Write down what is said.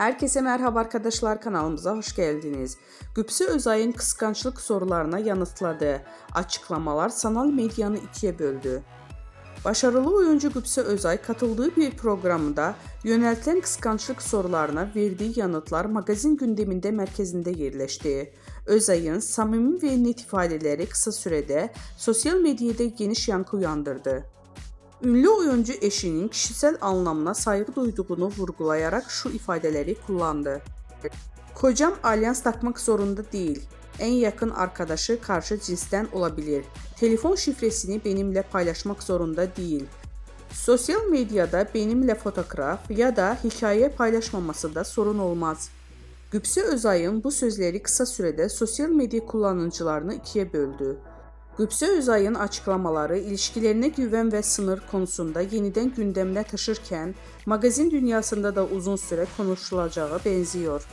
Herkese merhaba arkadaşlar, kanalımıza hoş geldiniz. Gübse Özay'ın kıskançlık sorularına yanıtladığı açıklamalar sanal medyanı ikiye böldü. Başarılı oyuncu Gübse Özay katıldığı bir programda yöneltilen kıskançlık sorularına verdiği yanıtlar magazin gündeminde mərkəzində yerleşti. Özay'ın samimi ve net ifadeleri kısa sürede sosyal medyada geniş yankı uyandırdı. Ünlü oyuncu eşinin kişisel anlamına saygı duyduğunu vurgulayarak şu ifadeleri kullandı. Kocam alyans takmak zorunda değil. En yakın arkadaşı karşı cinsten olabilir. Telefon şifresini benimle paylaşmak zorunda değil. Sosyal medyada benimle fotoğraf ya da hikaye paylaşmaması da sorun olmaz. Gübse Özay'ın bu sözleri kısa sürede sosyal medya kullanıcılarını ikiye böldü. Gübse Özay'ın açıklamaları ilişkilerine güven ve sınır konusunda yeniden gündemine taşırken magazin dünyasında da uzun süre konuşulacağı benziyor.